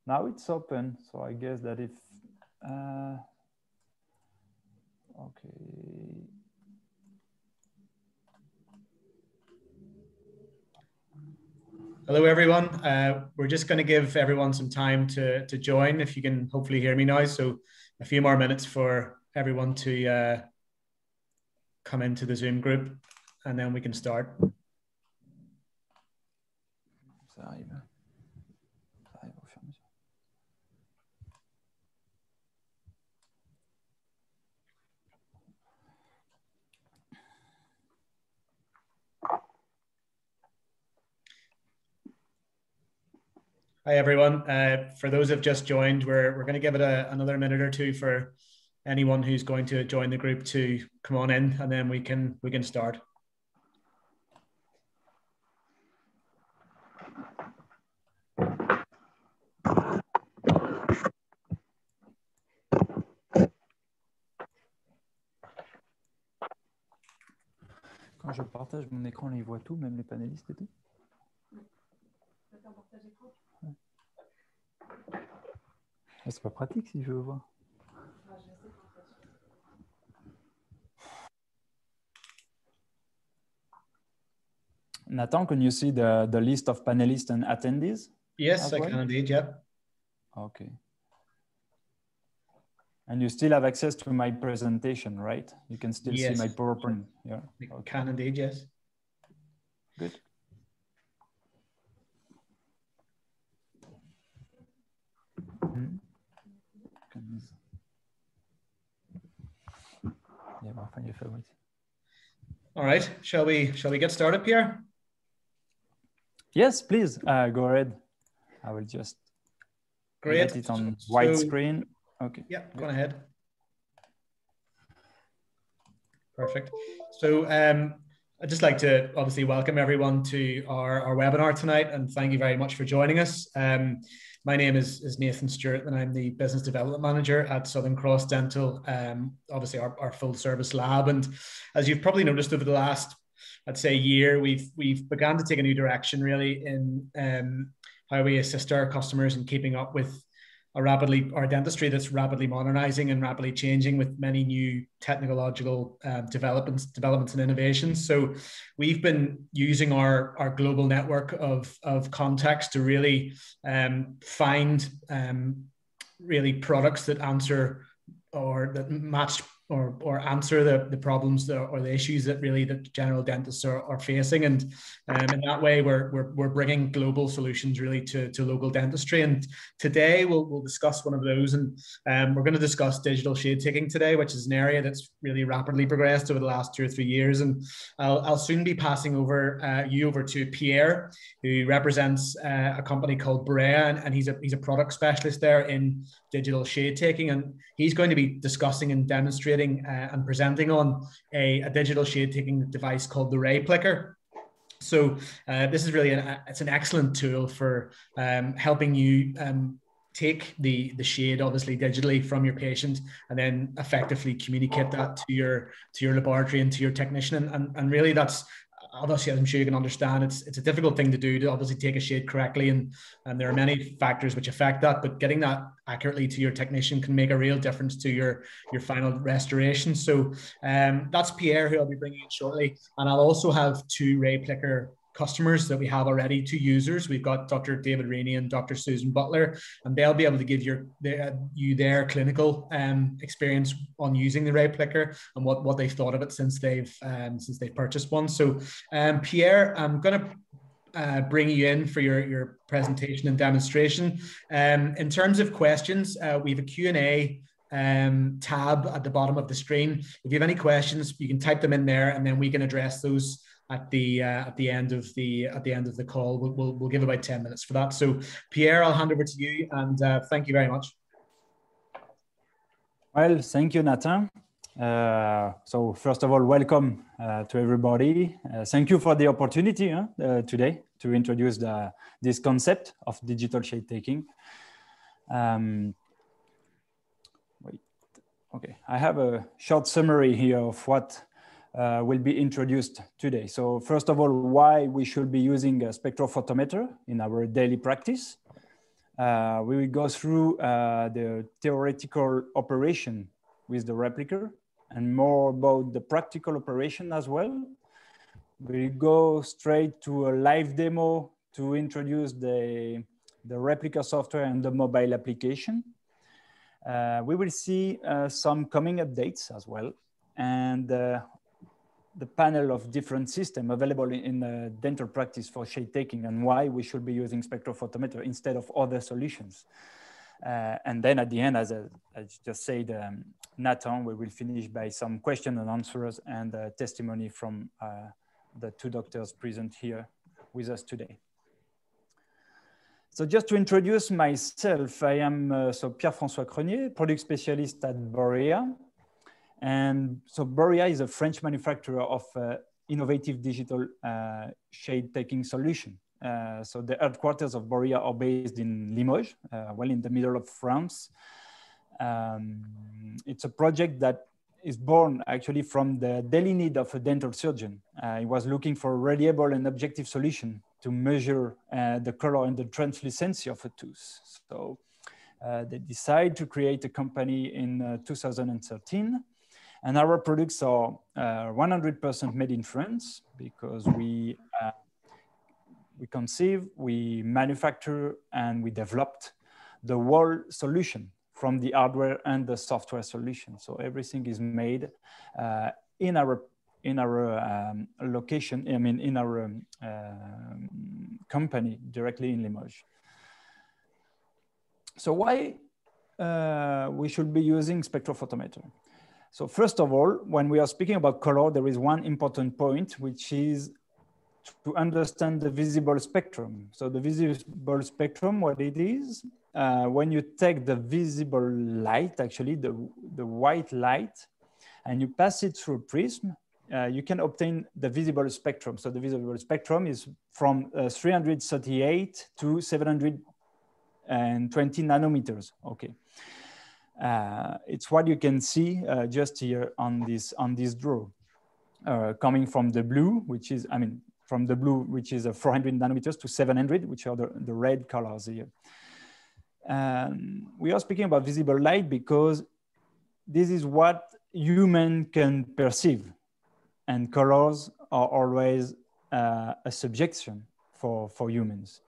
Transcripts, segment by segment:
Now it's open, so I guess that if, okay. Hello, everyone. We're just going to give everyone some time to join, if you can hopefully hear me now. So a few more minutes for everyone to come into the Zoom group, and then we can start. Hi, everyone. For those who've just joined, we're going to give it another minute or two for anyone who's going to join the group to come on in, and then we can start. Quand je partage mon écran, ils voient tout, même les panélistes et tout. C'est pas pratique si je veux voir. Nathan, can you see the list of panelists and attendees? Yes, I can indeed, yeah. Okay. And you still have access to my presentation, right? You can still see my PowerPoint. Yeah. I can indeed, yes. Good. All right, shall we get started, Pierre? Yes, please go ahead. I will just get it on white screen. Okay. Yeah, go ahead. Perfect. So I'd just like to obviously welcome everyone to our webinar tonight, and thank you very much for joining us. My name is Nathan Stewart, and I'm the Business Development Manager at Southern Cross Dental, obviously our full service lab. And as you've probably noticed over the last, I'd say, year, we've begun to take a new direction really in how we assist our customers in keeping up with our dentistry that's rapidly modernizing and rapidly changing with many new technological developments and innovations. So we've been using our global network of contacts to really find really products that answer or that match or answer the problems or the issues that really the general dentists are facing. And in that way, we're bringing global solutions really to local dentistry. And today we'll discuss one of those. And we're going to discuss digital shade taking today, which is an area that's really rapidly progressed over the last 2 or 3 years. And I'll soon be passing you over to Pierre, who represents a company called Borea, and he's a product specialist there in digital shade taking. And he's going to be discussing and demonstrating and presenting on a digital shade taking device called the Rayplicker. So this is really it's an excellent tool for helping you take the shade obviously digitally from your patient and then effectively communicate that to your laboratory and to your technician. And really that's obviously, I'm sure you can understand, it's a difficult thing to do, to obviously take a shade correctly, and there are many factors which affect that, but getting that accurately to your technician can make a real difference to your final restoration. So that's Pierre, who I'll be bringing in shortly, and I'll also have 2 Rayplicker customers that we have already, 2 users. We've got Dr. David Rainey and Dr. Susan Butler, and they'll be able to give you their clinical experience on using the Rayplicker and what they've thought of it since they've purchased one. So Pierre, I'm going to bring you in for your presentation and demonstration. In terms of questions, we have a Q&A tab at the bottom of the screen. If you have any questions, you can type them in there, and then we can address those at the end of the call. We'll give about 10 minutes for that. So Pierre, I'll hand over to you, and thank you very much. Well, thank you, Nathan. So first of all, welcome to everybody. Thank you for the opportunity today to introduce this concept of digital shade taking. Okay, I have a short summary here of what will be introduced today. So first of all, why we should be using a spectrophotometer in our daily practice. We will go through the theoretical operation with the replica and more about the practical operation as well. We'll go straight to a live demo to introduce the Replica software and the mobile application. We will see some coming updates as well, and the panel of different systems available in dental practice for shade taking and why we should be using spectrophotometer instead of other solutions. And then at the end, as I just said, Nathan, we will finish by some question and answers and testimony from the two doctors present here with us today. So just to introduce myself, I am Pierre-François Crenier, product specialist at Borea. And so Borea is a French manufacturer of innovative digital shade taking solution. So the headquarters of Borea are based in Limoges, well in the middle of France. It's a project that is born actually from the daily need of a dental surgeon. He was looking for a reliable and objective solution to measure the color and the translucency of a tooth. So they decided to create a company in 2013. And our products are 100% made in France because we conceive, we manufacture, and we developed the whole solution from the hardware and the software solution. So everything is made in our location, I mean, in our company directly in Limoges. So why we should be using spectrophotometer? So first of all, when we are speaking about color, there is one important point, which is to understand the visible spectrum. So the visible spectrum, what it is, when you take the visible light, actually the white light, and you pass it through a prism, you can obtain the visible spectrum. So the visible spectrum is from 338 to 720 nanometers. Okay. It's what you can see just here on this draw, coming from the blue, which is, I mean, from the blue, which is 400 nanometers to 700, which are the red colors here. We are speaking about visible light because this is what human can perceive, and colors are always a subjection for humans.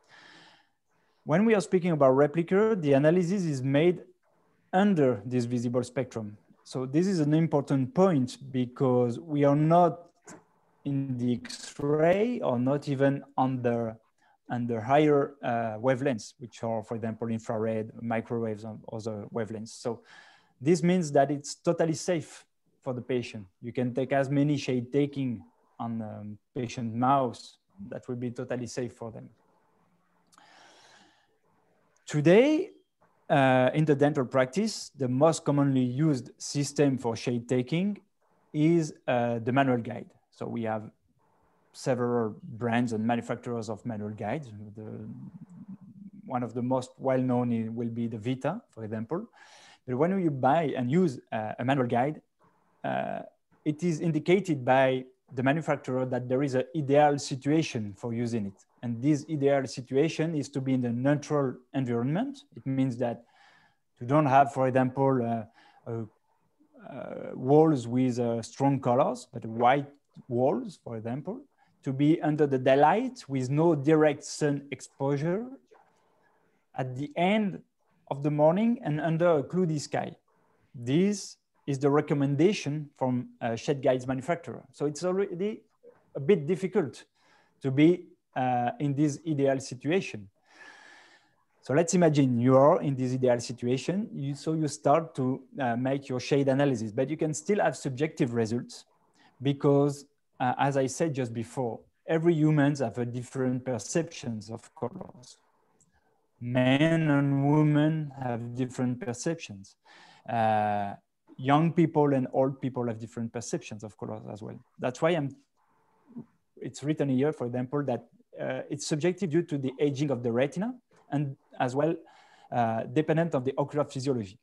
When we are speaking about Replica, the analysis is made under this visible spectrum. So this is an important point because we are not in the X-ray or not even under higher wavelengths, which are, for example, infrared, microwaves, and other wavelengths. So this means that it's totally safe for the patient. You can take as many shade taking on patient mouth that will be totally safe for them. Today, in the dental practice, the most commonly used system for shade taking is the manual guide. So we have several brands and manufacturers of manual guides. One of the most well-known will be the Vita, for example. But when you buy and use a manual guide, it is indicated by the manufacturer that there is an ideal situation for using it. And this ideal situation is to be in the neutral environment. It means that you don't have, for example, walls with strong colors, but white walls, for example, to be under the daylight with no direct sun exposure at the end of the morning and under a cloudy sky. This is the recommendation from shade guides manufacturer. So it's already a bit difficult to be in this ideal situation. So let's imagine you are in this ideal situation. So you start to make your shade analysis, but you can still have subjective results because, as I said just before, every humans have a different perceptions of colors. Men and women have different perceptions. Young people and old people have different perceptions of colors as well. That's why it's written here, for example, that it's subjective due to the aging of the retina and as well dependent on the ocular physiology.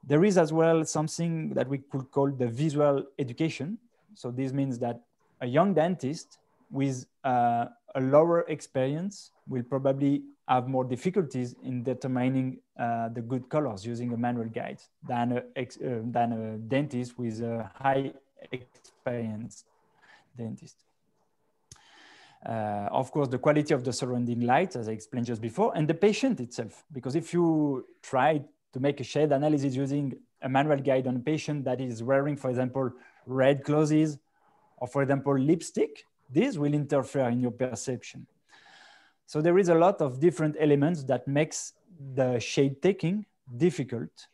There is as well something that we could call the visual education. So this means that a young dentist with a lower experience will probably have more difficulties in determining the good colors using a manual guide than a dentist with a high experienced dentist. Of course, the quality of the surrounding light, as I explained just before, and the patient itself. Because if you try to make a shade analysis using a manual guide on a patient that is wearing, for example, red clothes, or for example, lipstick, this will interfere in your perception. So there is a lot of different elements that makes the shade taking difficult.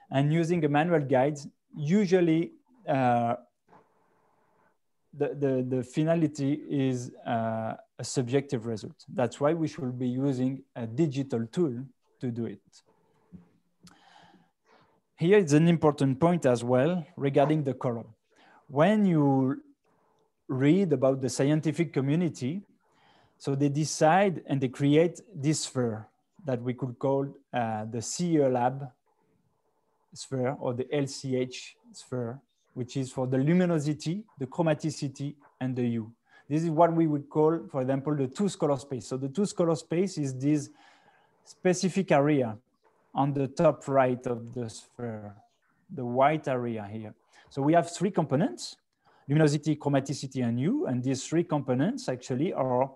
And using a manual guide, usually the finality is a subjective result. That's why we should be using a digital tool to do it. Here is an important point as well regarding the color. When you read about the scientific community, so they decide and they create this sphere that we could call the CE lab sphere or the LCH sphere, which is for the luminosity, the chromaticity, and the U. This is what we would call, for example, the two color space. So the two color space is this specific area on the top right of the sphere, the white area here. So we have three components, luminosity, chromaticity, and U, and these three components actually are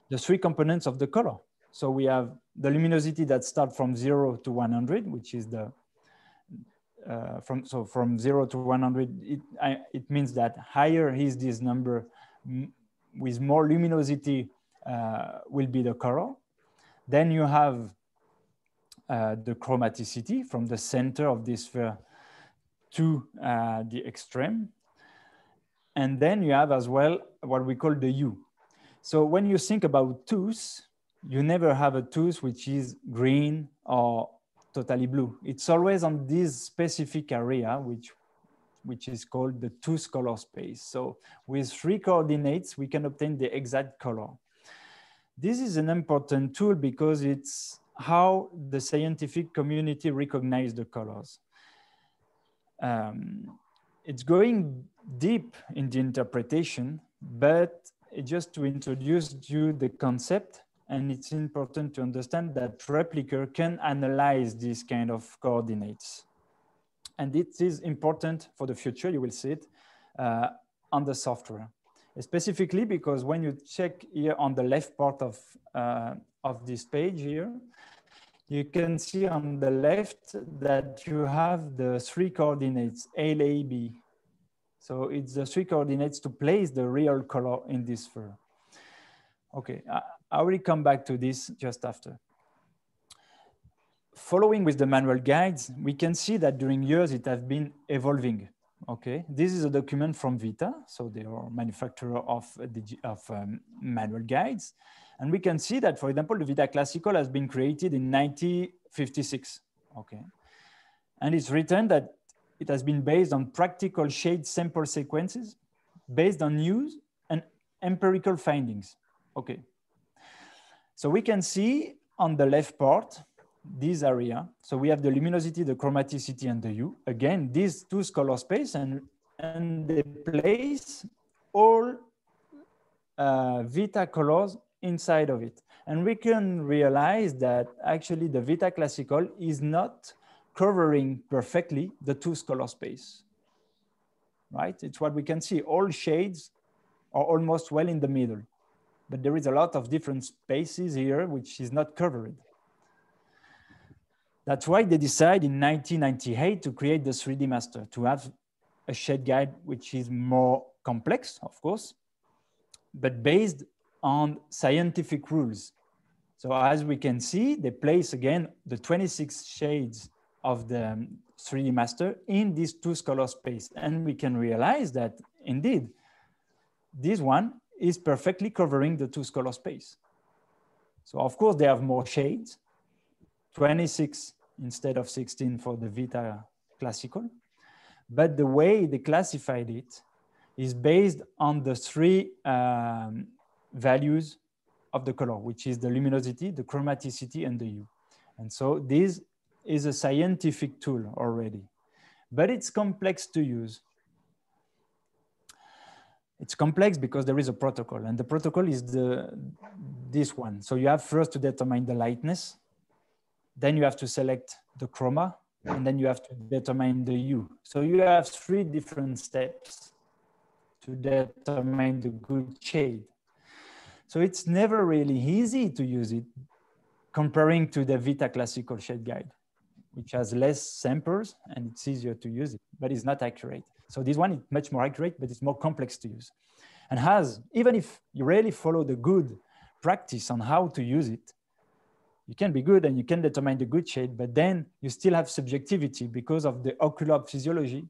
the three components of the color. So we have the luminosity that starts from 0 to 100, which is the from 0 to 100, it means that higher is this number with more luminosity will be the color. Then you have the chromaticity from the center of this sphere to the extreme. And then you have as well what we call the U. So when you think about tooth, you never have a tooth which is green or totally blue. It's always on this specific area, which is called the tooth color space. So with three coordinates, we can obtain the exact color. This is an important tool because it's how the scientific community recognizes the colors. It's going deep in the interpretation, but just to introduce you the concept, and it's important to understand that Replica can analyze these kind of coordinates. And it is important for the future, you will see it on the software. Specifically because when you check here on the left part of this page here, you can see on the left that you have the three coordinates, A, B. So it's the three coordinates to place the real color in this sphere. Okay, I will come back to this just after. Following with the manual guides, we can see that during years it has been evolving. Okay, this is a document from Vita, so they are manufacturer of manual guides. And we can see that, for example, the Vita Classical has been created in 1956. Okay, and it's written that it has been based on practical shade sample sequences based on news and empirical findings. Okay, so we can see on the left part, this area. So we have the luminosity, the chromaticity, and the U. Again, these two color space, and they place all Vita colors inside of it. And we can realize that actually the Vita Classical is not covering perfectly the two color space, right? It's what we can see. All shades are almost well in the middle, but there is a lot of different spaces here which is not covered. That's why they decided in 1998 to create the 3D master, to have a shade guide which is more complex, of course, but based on scientific rules. So as we can see, they place again the 26 shades of the 3D master in this two color space. And we can realize that indeed, this one is perfectly covering the two color space. So of course they have more shades, 26 instead of 16 for the Vita Classical. But the way they classified it is based on the three values of the color, which is the luminosity, the chromaticity, and the U. And so this is a scientific tool already, but it's complex to use. It's complex because there is a protocol, and the protocol is this one. So you have first to determine the lightness, then you have to select the chroma, and then you have to determine the U. So you have 3 different steps to determine the good shade. So it's never really easy to use it comparing to the Vita classical shade guide, which has less samples and it's easier to use it, but it's not accurate. So this one is much more accurate, but it's more complex to use. And even if you really follow the good practice on how to use it, you can be good and you can determine the good shade, but then you still have subjectivity because of the ocular physiology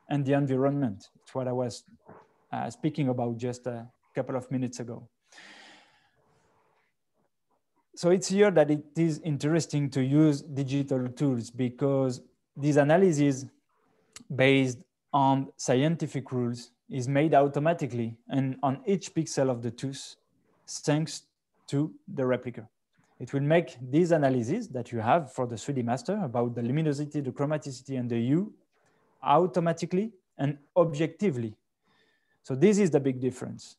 and the environment. It's what I was speaking about just a couple of minutes ago. So it's here that it is interesting to use digital tools because this analysis based on scientific rules is made automatically and on each pixel of the tooth thanks to the Replica. It will make these analyses that you have for the 3D master about the luminosity, the chromaticity, and the U automatically and objectively. So this is the big difference.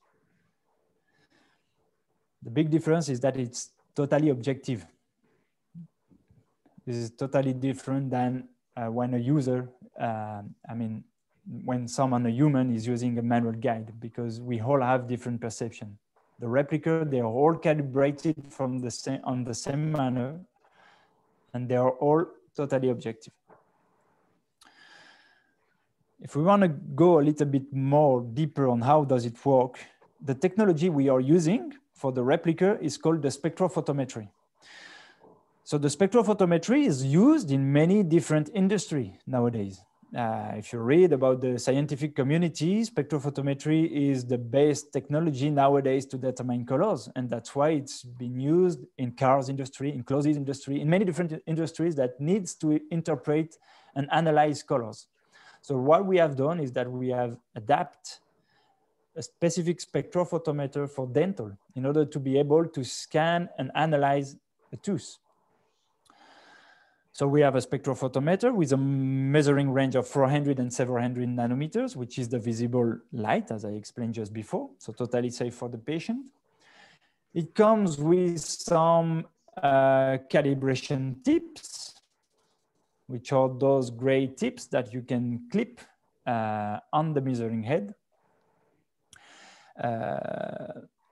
The big difference is that it's totally objective. This is totally different than when a user, when a human is using a manual guide, because we all have different perception. The Replica, they are all calibrated on the same manner, and they are all totally objective. If we want to go a little bit more deeper on how does it work, the technology we are using for the Replica is called the spectrophotometry. So the spectrophotometry is used in many different industries nowadays. If you read about the scientific community, spectrophotometry is the best technology nowadays to determine colors. And that's why it's been used in cars industry, in clothes industry, in many different industries that needs to interpret and analyze colors. So what we have done is that we have adapted a specific spectrophotometer for dental in order to be able to scan and analyze a tooth. So we have a spectrophotometer with a measuring range of 400 and 700 nanometers, which is the visible light, as I explained just before. So totally safe for the patient. It comes with some calibration tips, which are those gray tips that you can clip on the measuring head.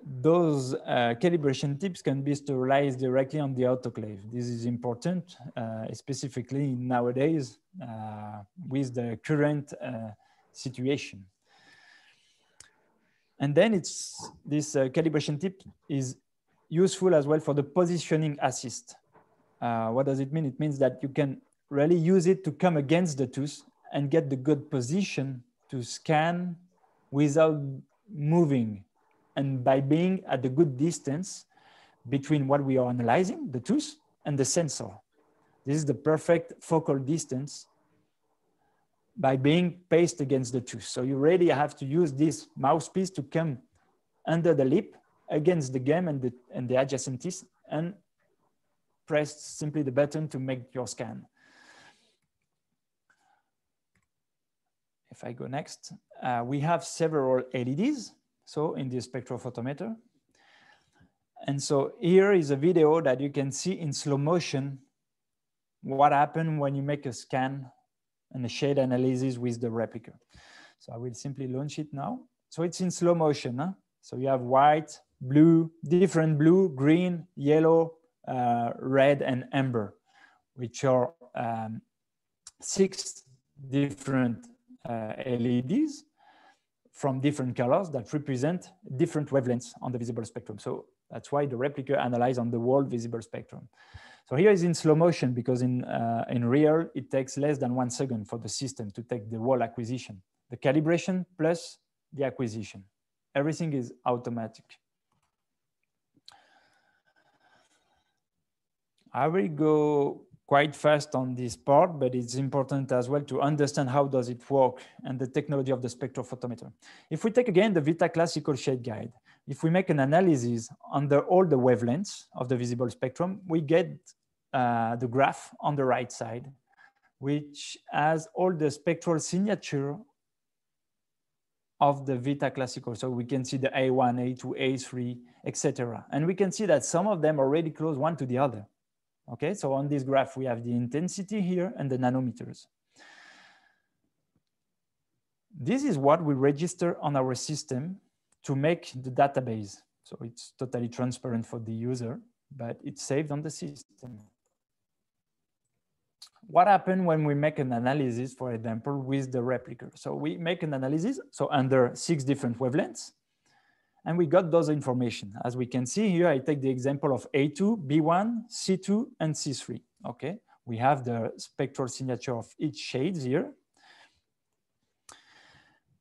Those calibration tips can be sterilized directly on the autoclave. This is important, specifically nowadays with the current situation. And then this calibration tip is useful as well for the positioning assist. What does it mean? It means that you can really use it to come against the tooth and get the good position to scan without moving, and by being at the good distance between what we are analyzing, the tooth, and the sensor. This is the perfect focal distance by being placed against the tooth. So you really have to use this mouthpiece to come under the lip against the gum and the adjacent teeth, and press simply the button to make your scan. If I go next, we have several LEDs. So in this spectrophotometer. And so here is a video that you can see in slow motion what happens when you make a scan and a shade analysis with the Replica. So I will simply launch it now. So it's in slow motion. Huh? So you have white, blue, different blue, green, yellow, red, and amber, which are 6 different LEDs from different colors that represent different wavelengths on the visible spectrum. So that's why the Replica analyzes on the whole visible spectrum. So here is in slow motion because in real, it takes less than 1 second for the system to take the whole acquisition, the calibration plus the acquisition. Everything is automatic. I will go quite fast on this part, but it's important as well to understand how does it work and the technology of the spectrophotometer. If we take again the Vita classical shade guide, if we make an analysis under all the wavelengths of the visible spectrum, we get the graph on the right side, which has all the spectral signature of the Vita classical. So we can see the A1, A2, A3, etc. And we can see that some of them are already close one to the other. Okay, so on this graph, we have the intensity here and the nanometers. This is what we register on our system to make the database. So it's totally transparent for the user, but it's saved on the system. What happened when we make an analysis, for example, with the Replica? So we make an analysis, so under 6 different wavelengths, and we got those information. As we can see here, I take the example of A2, B1, C2, and C3. Okay, we have the spectral signature of each shade here.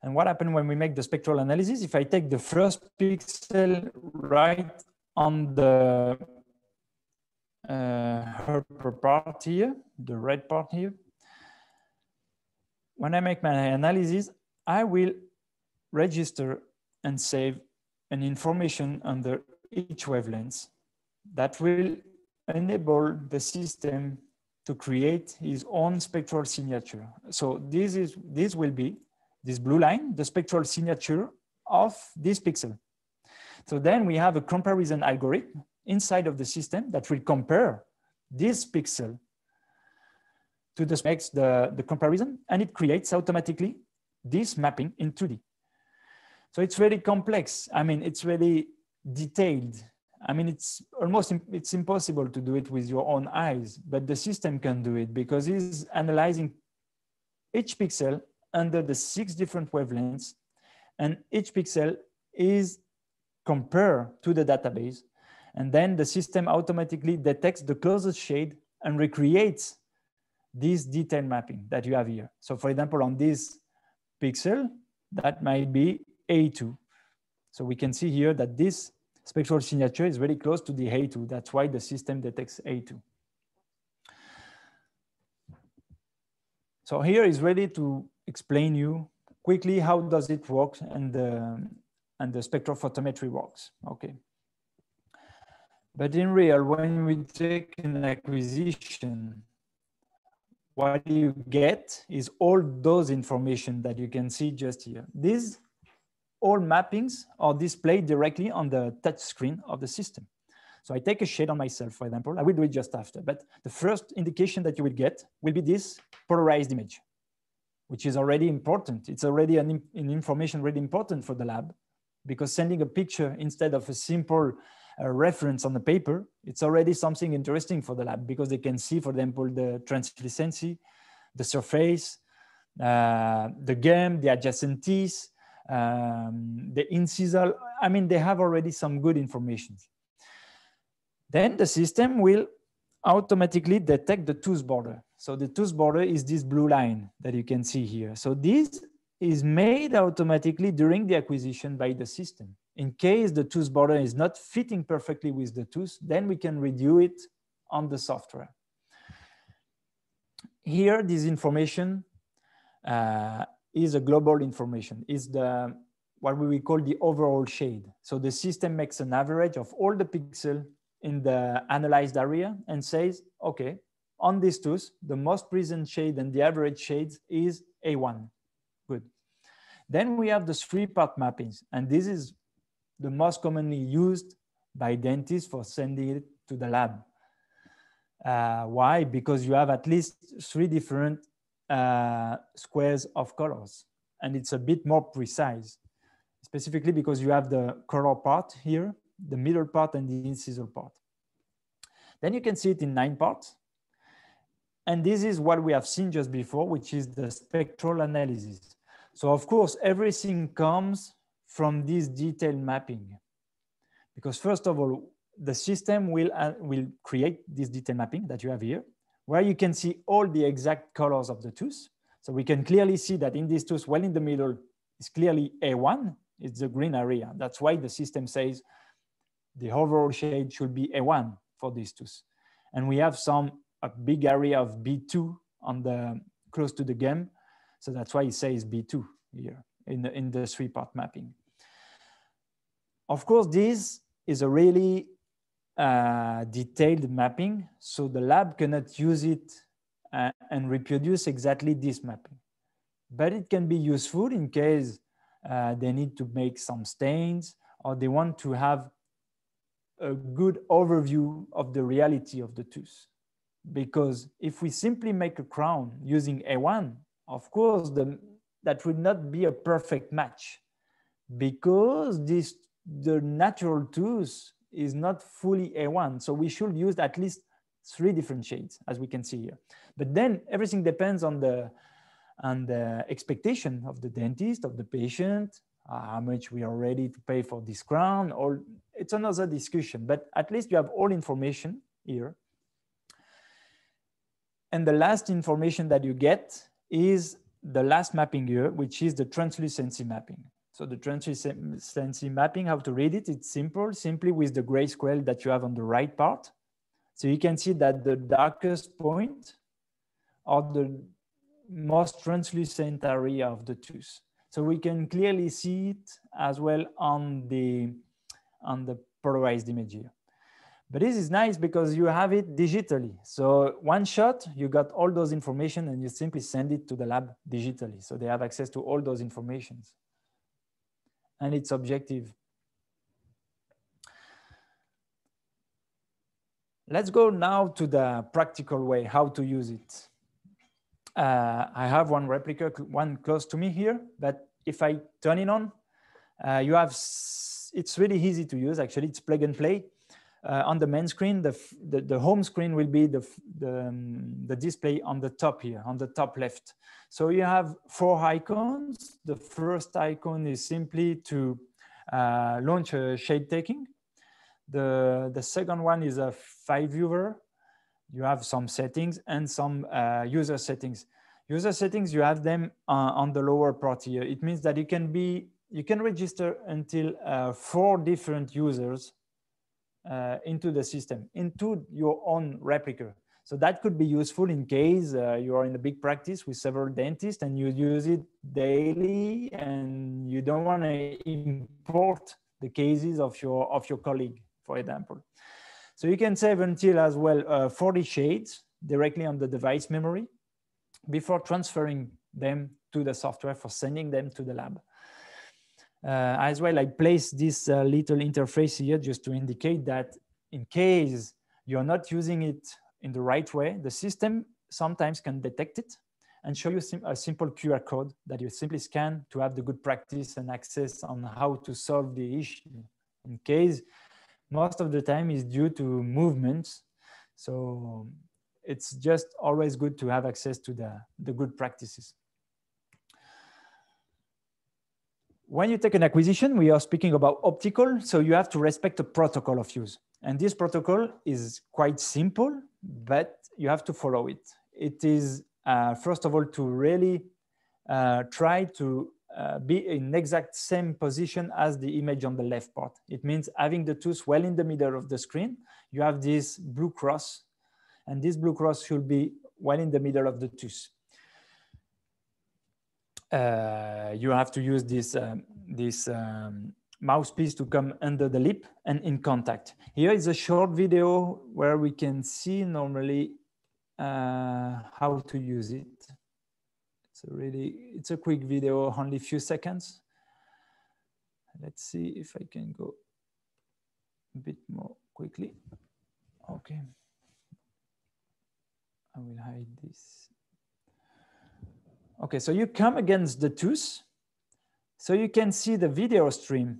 And what happened when we make the spectral analysis? If I take the first pixel right on the upper part here, the red part here, when I make my analysis, I will register and save an information under each wavelength that will enable the system to create his own spectral signature. So this will be this blue line, the spectral signature of this pixel. So then we have a comparison algorithm inside of the system that will compare this pixel to the comparison, and it creates automatically this mapping in 2D. So it's very complex. I mean, it's very detailed. I mean, it's impossible to do it with your own eyes, but the system can do it because it's analyzing each pixel under the 6 different wavelengths, and each pixel is compared to the database. And then the system automatically detects the closest shade and recreates this detailed mapping that you have here. So for example, on this pixel, that might be A2. So we can see here that this spectral signature is very close to the A2. That's why the system detects A2. So here is ready to explain you quickly how does it work and the spectrophotometry works. Okay. But in real, when we take an acquisition, what you get is all those information that you can see just here. These all mappings are displayed directly on the touch screen of the system. So I take a shade on myself, for example. I will do it just after, but the first indication that you will get will be this polarized image, which is already important. It's already an information really important for the lab, because sending a picture instead of a simple reference on the paper, it's already something interesting for the lab, because they can see, for example, the translucency, the surface, the gum, the adjacencies, the incisal. I mean, they have already some good information. Then the system will automatically detect the tooth border. So the tooth border is this blue line that you can see here. So this is made automatically during the acquisition by the system. In case the tooth border is not fitting perfectly with the tooth, then we can redo it on the software. Here, this information is a global information. Is what we will call the overall shade. So the system makes an average of all the pixels in the analyzed area and says, okay, on this tooth, the most present shade and the average shades is A1. Good. Then we have the 3-part mappings, and this is the most commonly used by dentists for sending it to the lab. Why? Because you have at least 3 different squares of colors, and it's a bit more precise, specifically because you have the color part here, the middle part, and the incisal part. Then you can see it in 9 parts. And this is what we have seen just before, which is the spectral analysis. So of course, everything comes from this detailed mapping. Because first of all, the system will create this detailed mapping that you have here, where you can see all the exact colors of the tooth. So we can clearly see that in this tooth, well in the middle, is clearly A1, it's the green area. That's why the system says the overall shade should be A1 for this tooth. And we have a big area of B2 on the close to the gum. So that's why it says B2 here in the 3-part mapping. Of course, this is a really detailed mapping, so the lab cannot use it and reproduce exactly this mapping. But it can be useful in case they need to make some stains, or they want to have a good overview of the reality of the tooth. Because if we simply make a crown using A1, of course, that would not be a perfect match, because the natural tooth is not fully A1. So we should use at least 3 different shades, as we can see here. But then everything depends on the expectation of the dentist, of the patient, how much we are ready to pay for this crown, or it's another discussion, but at least you have all information here. And the last information that you get is the last mapping here, which is the translucency mapping. So the translucency mapping, how to read it, it's simple, simply with the grayscale that you have on the right part. So you can see that the darkest point are the most translucent area of the tooth. So we can clearly see it as well on the polarized image here. But this is nice because you have it digitally. So one shot, you got all those information and you simply send it to the lab digitally. So they have access to all those informations. And it's objective. Let's go now to the practical way, how to use it. I have one replica, one close to me here, but if I turn it on, it's really easy to use. Actually, it's plug and play. On the main screen, the home screen will be the display on the top here, on the top left. So you have 4 icons. The first icon is simply to launch a shade taking. The second one is a file viewer. You have some settings and some user settings. User settings, you have them on the lower part here. It means that you can register until 4 different users into the system, into your own replica. So that could be useful in case you are in a big practice with several dentists and you use it daily and you don't want to import the cases of your colleague, for example. So you can save until as well 40 shades directly on the device memory before transferring them to the software for sending them to the lab. As well, I place this little interface here just to indicate that in case you're not using it in the right way, the system sometimes can detect it and show you a simple QR code that you simply scan to have the good practice and access on how to solve the issue. In case most of the time is due to movements. So it's just always good to have access to the good practices. When you take an acquisition, we are speaking about optical, so you have to respect a protocol of use. And this protocol is quite simple, but you have to follow it. It is, first of all, to really try to be in exact same position as the image on the left part. It means having the tooth well in the middle of the screen. You have this blue cross, and this blue cross should be well in the middle of the tooth. You have to use this mouthpiece to come under the lip and in contact. Here is a short video where we can see normally how to use it. It's a quick video, only a few seconds. Let's see if I can go a bit more quickly. Okay. I will hide this. Okay, so you come against the tooth. So you can see the video stream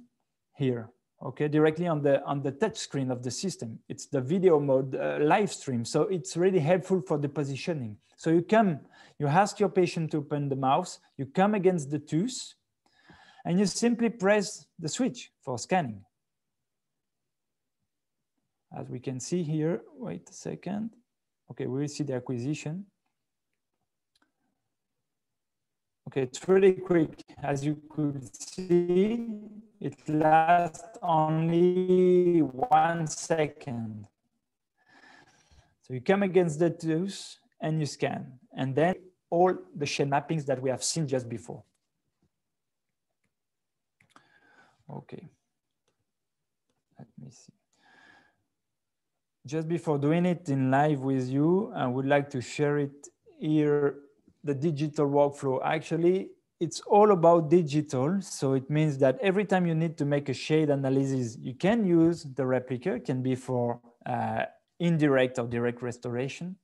here, okay, directly on the touch screen of the system. It's the video mode live stream. So it's really helpful for the positioning. So you ask your patient to open the mouth, you come against the tooth, and you simply press the switch for scanning. As we can see here, wait a second. Okay, we will see the acquisition. Okay, it's really quick. As you could see, it lasts only 1 second. So you come against the tooth and you scan, and then all the shade mappings that we have seen just before. Okay, let me see. Just before doing it in live with you, I would like to share it here, the digital workflow. Actually, it's all about digital. So it means that every time you need to make a shade analysis, you can use the replica. It can be for indirect or direct restoration.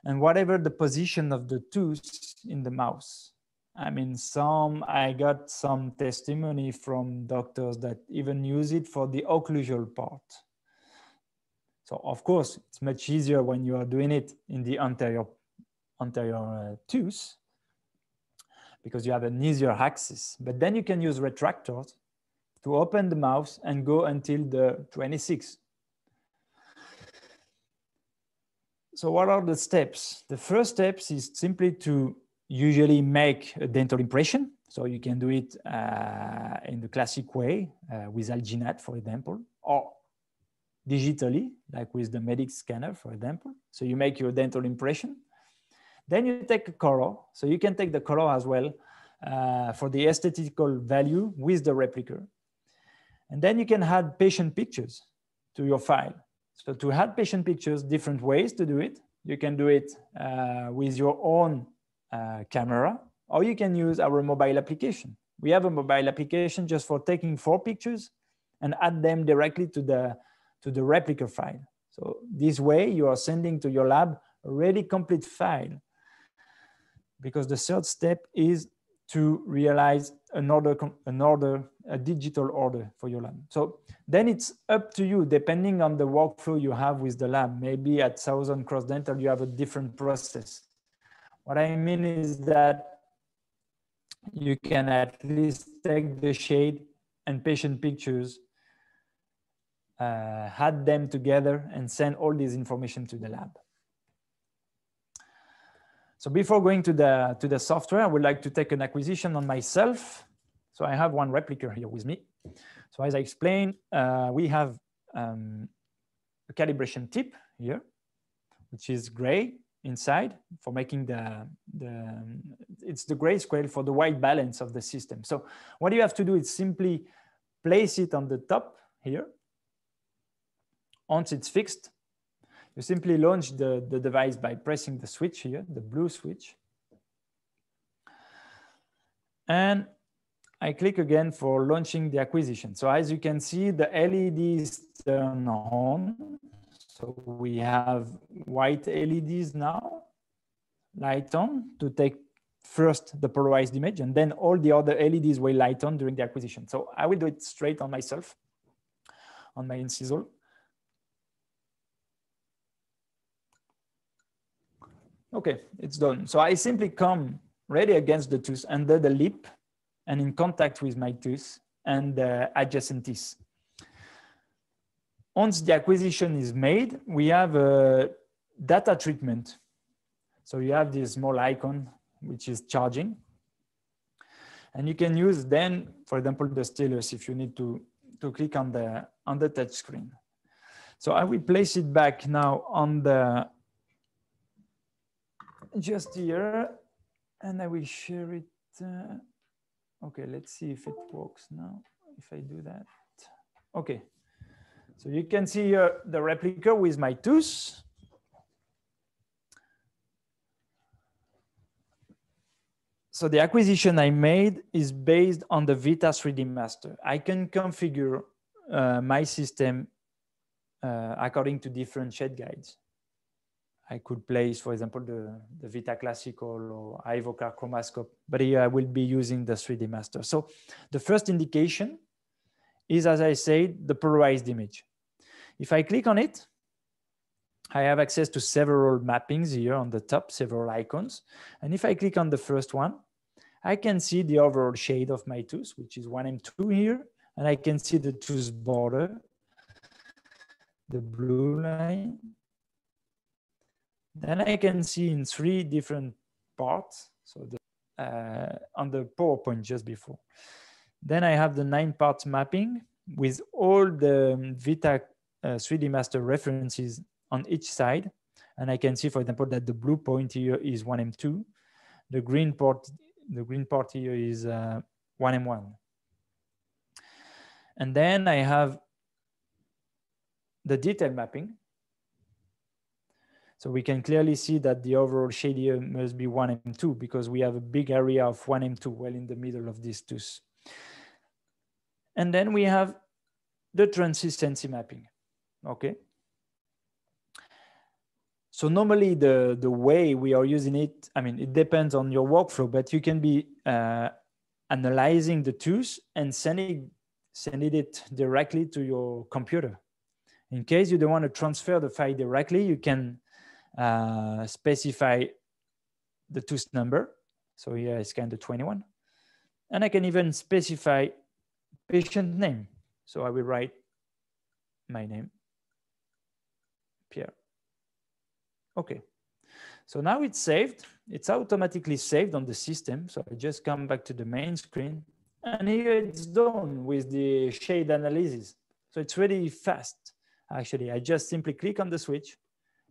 And whatever the position of the tooth in the mouse. I mean, I got some testimony from doctors that even use it for the occlusal part. So of course, it's much easier when you are doing it in the anterior tooth, because you have an easier axis. But then you can use retractors to open the mouth and go until the 26. So what are the steps? The first steps is simply to usually make a dental impression. So you can do it in the classic way with alginate, for example, or digitally, like with the Medic scanner, for example. So you make your dental impression. Then you take a color. So you can take the color as well for the aesthetical value with the replica. And then you can add patient pictures to your file. So to add patient pictures, different ways to do it. You can do it with your own camera, or you can use our mobile application. We have a mobile application just for taking 4 pictures and add them directly to the replica file. So this way you are sending to your lab a really complete file, because the third step is to realize a digital order for your lab. So then it's up to you, depending on the workflow you have with the lab. Maybe at Southern Cross Dental, you have a different process. What I mean is that you can at least take the shade and patient pictures, add them together and send all this information to the lab. So before going to the software, I would like to take an acquisition on myself. So I have one replica here with me. So as I explained, we have a calibration tip here, which is gray inside for making it's the grayscale for the white balance of the system. So what you have to do is simply place it on the top here. Once it's fixed, you simply launch the device by pressing the switch here, the blue switch. And I click again for launching the acquisition. So as you can see, the LEDs turn on. So we have white LEDs now, light on to take first the polarized image, and then all the other LEDs will light on during the acquisition. So I will do it straight on myself, on my incisal. Okay, it's done. So I simply come ready against the tooth under the lip and in contact with my tooth and the adjacent teeth. Once the acquisition is made, we have a data treatment. So you have this small icon, which is charging. And you can use then, for example, the stylus if you need to click on the touch screen. So I will place it back now on just here, and I will share it. Okay, let's see if it works now, if I do that. Okay, so you can see here the replica with my tooth. So the acquisition I made is based on the Vita 3D Master. I can configure my system according to different shade guides. I could place, for example, the Vita Classical or Ivocar Chromascope, but here I will be using the 3D Master. So the first indication is, as I said, the polarized image. If I click on it, I have access to several mappings here on the top, several icons. And if I click on the first one, I can see the overall shade of my tooth, which is 1M2 here. And I can see the tooth border, the blue line. Then I can see in 3 different parts. So on the PowerPoint just before. Then I have the 9 parts mapping with all the Vita 3D Master references on each side. And I can see, for example, that the blue point here is 1M2. The green part here is 1M1. And then I have the detail mapping. So we can clearly see that the overall shade here must be 1M2 because we have a big area of 1M2 well in the middle of these two. And then we have the consistency mapping, okay? So normally the way we are using it, I mean, it depends on your workflow, but you can be analyzing the tooth and sending it directly to your computer. In case you don't want to transfer the file directly, you can specify the tooth number. So here I scan the 21. And I can even specify patient name. So I will write my name, Pierre. Okay. So now it's saved. It's automatically saved on the system. So I just come back to the main screen. And here it's done with the shade analysis. So it's really fast. Actually, I just simply click on the switch.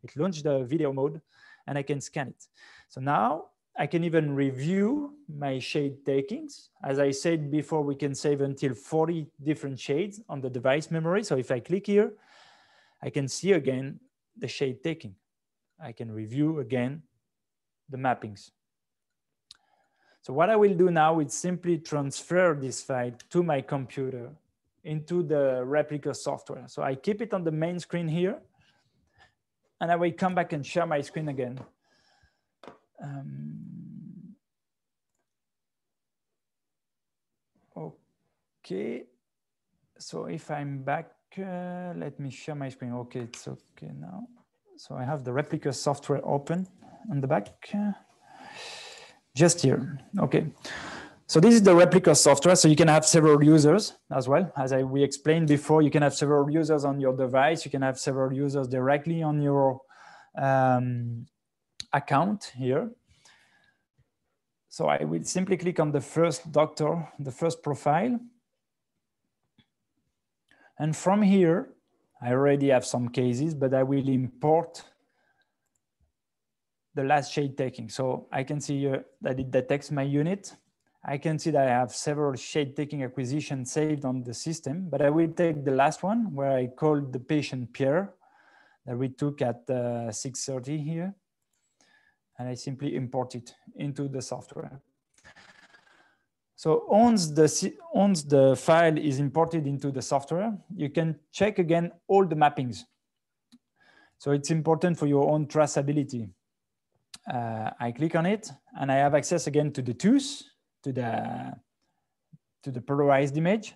It launched the video mode and I can scan it. So now I can even review my shade takings. As I said before, we can save until 40 different shades on the device memory. So if I click here, I can see again the shade taking. I can review again the mappings. So what I will do now is simply transfer this file to my computer into the Replica software. So I keep it on the main screen here, and I will come back and share my screen again. Okay, so if I'm back, let me share my screen. Okay, it's okay now. So I have the Replica software open on the back, just here, okay. So this is the Replica software. So you can have several users as well. As we explained before, you can have several users on your device. You can have several users directly on your account here. So I will simply click on the first doctor, the first profile. And from here, I already have some cases, but I will import the last shade taking. So I can see here that it detects my unit. I can see that I have several shade taking acquisitions saved on the system, but I will take the last one where I called the patient Pierre that we took at 6:30 here. And I simply import it into the software. So once the file is imported into the software, you can check again all the mappings. So it's important for your own traceability. I click on it and I have access again to the tooth, to the polarized image.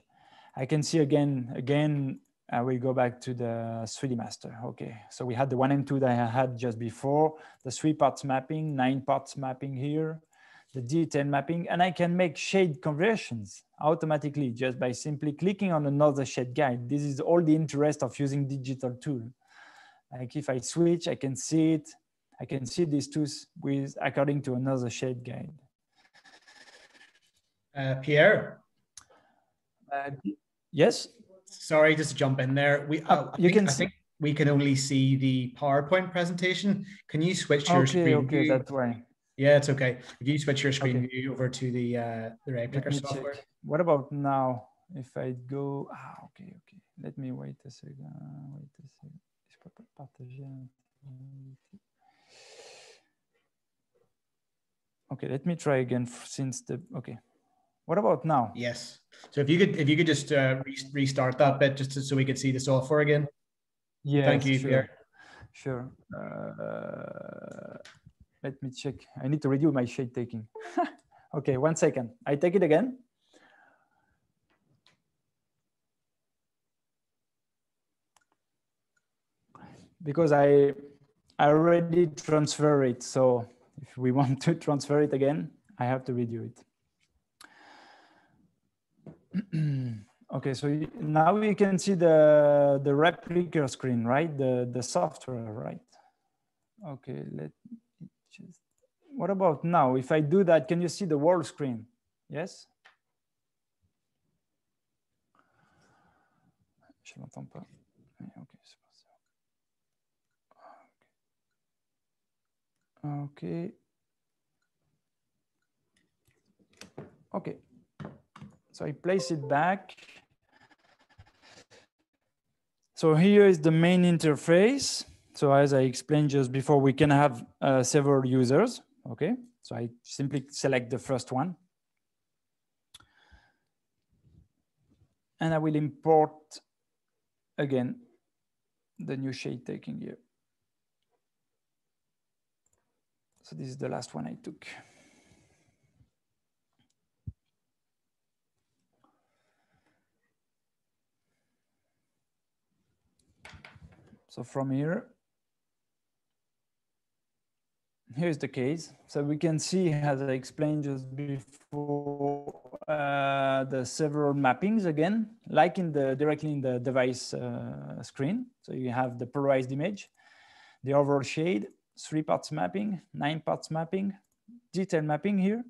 I can see again, I will go back to the 3D master. Okay, so we had the 1M2 that I had just before, the 3 parts mapping, 9 parts mapping here, the D10 mapping, and I can make shade conversions automatically just by simply clicking on another shade guide. This is all the interest of using digital tool. Like if I switch, I can see it. I can see these tools according to another shade guide. Pierre? Yes? Sorry, just to jump in there. I think we can only see the PowerPoint presentation. Can you switch your screen? Okay, that's why. Yeah, it's okay. If you switch your screen view over to the Rayplicker software. Check. What about now? If I go, okay. Let me wait a second. Okay, let me try again okay. What about now? Yes. So if you could just restart that bit just so we could see the software again. Yeah. Thank you, Pierre. Sure. Let me check. I need to redo my shade taking. Okay, 1 second. I take it again. Because I already transfer it. So if we want to transfer it again, I have to redo it. Okay, so now we can see the Replicker screen, right? The software, right? Okay, let me just. What about now? If I do that, can you see the world screen? Yes? Je n'entends pas. Okay, c'est pas ça. Okay. Okay. So I place it back. So here is the main interface. So as I explained just before, we can have several users. Okay, so I simply select the first one. And I will import again the new shade taking here. So this is the last one I took. So from here, here's the case. So we can see, as I explained just before, the several mappings again, like directly in the device screen. So you have the polarized image, the overall shade, 3 parts mapping, 9 parts mapping, detail mapping here.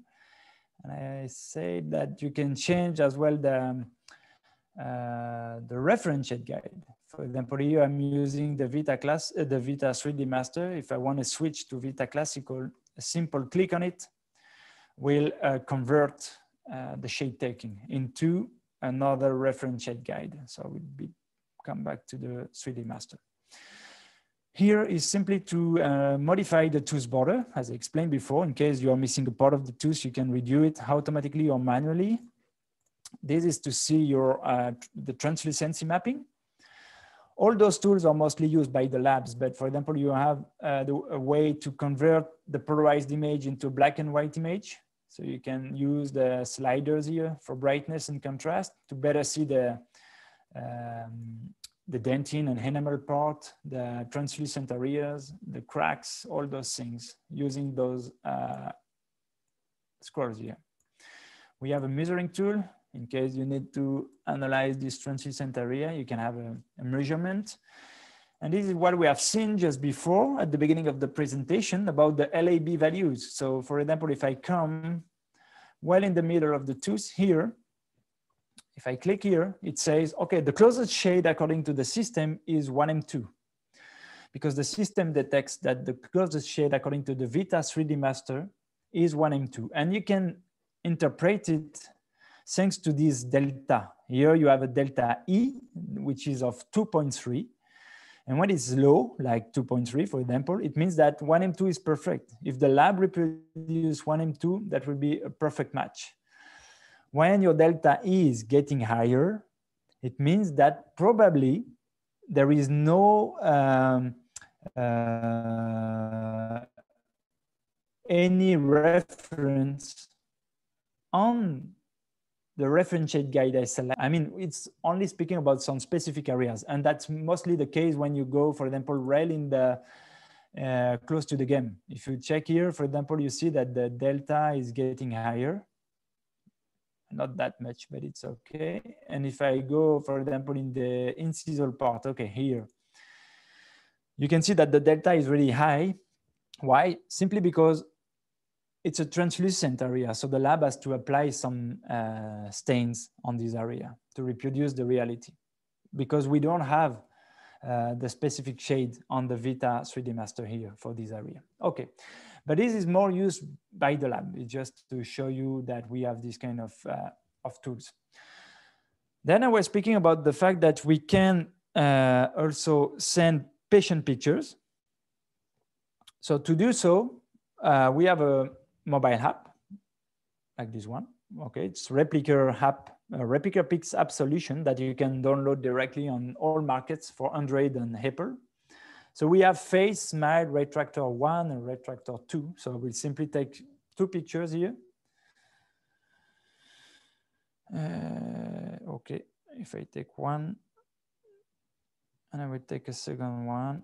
And I say that you can change as well the reference shade guide. For example, here I'm using the Vita 3D Master. If I want to switch to Vita Classical, a simple click on it will convert the shade taking into another reference shade guide. So we'll come back to the 3D Master. Here is simply to modify the tooth border, as I explained before. In case you are missing a part of the tooth, you can redo it automatically or manually. This is to see your the translucency mapping. All those tools are mostly used by the labs, but for example, you have a way to convert the polarized image into a black and white image. So you can use the sliders here for brightness and contrast to better see the dentin and enamel part, the translucent areas, the cracks, all those things using those scrolls here. We have a measuring tool. In case you need to analyze this translucent area, you can have a measurement. And this is what we have seen just before at the beginning of the presentation about the LAB values. So for example, if I come well in the middle of the tooth here, if I click here, it says, okay, the closest shade according to the system is 1M2. Because the system detects that the closest shade according to the Vita 3D Master is 1M2. And you can interpret it thanks to this delta. Here you have a delta E, which is of 2.3. And when it's low, like 2.3, for example, it means that 1M2 is perfect. If the lab reproduces 1M2, that will be a perfect match. When your delta E is getting higher, it means that probably there is no any reference on the reference shade guide I select. I mean, it's only speaking about some specific areas, and that's mostly the case when you go, for example, rail in the close to the game. If you check here, for example, you see that the delta is getting higher. Not that much, but it's okay. And if I go, for example, in the incisal part, okay, here, you can see that the delta is really high. Why? Simply because it's a translucent area. So the lab has to apply some stains on this area to reproduce the reality, because we don't have the specific shade on the Vita 3D Master here for this area. Okay, but this is more used by the lab. It's just to show you that we have this kind of tools. Then I was speaking about the fact that we can also send patient pictures. So to do so, we have a mobile app like this one. Okay, it's Replicker app, Replicker Pix app solution that you can download directly on all markets for Android and Apple. So we have face, smile, ray tractor 1 and ray tractor 2. So we'll simply take 2 pictures here. Okay, if I take one and I will take a second one.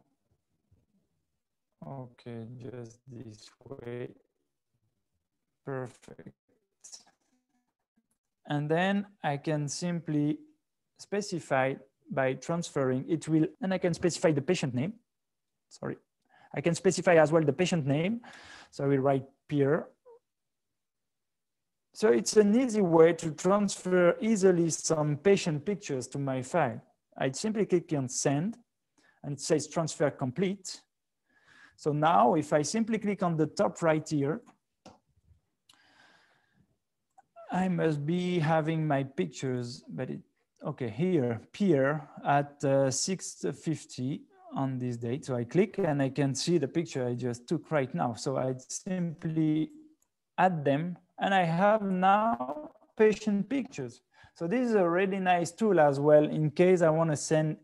Okay, just this way. Perfect. And then I can simply specify by transferring it will, and I can specify the patient name. Sorry, I can specify as well the patient name. So I will write Pierre. So it's an easy way to transfer easily some patient pictures to my file. I simply click on send and it says transfer complete. So now if I simply click on the top right here, I must be having my pictures, but okay, here, Pierre at 6:50 on this date. So I click and I can see the picture I just took right now. So I simply add them and I have now patient pictures. So this is a really nice tool as well in case I want to send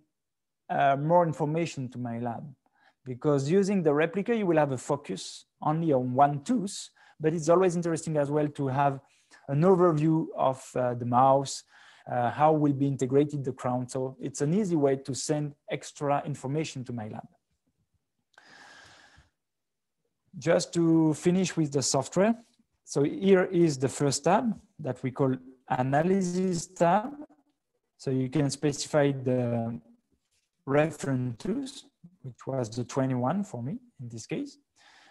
more information to my lab. Because using the replica, you will have a focus only on one tooth, but it's always interesting as well to have an overview of the mouse, how will be integrated the crown. So it's an easy way to send extra information to my lab. Just to finish with the software. So here is the first tab that we call analysis tab. So you can specify the reference tooth, which was the 21 for me in this case.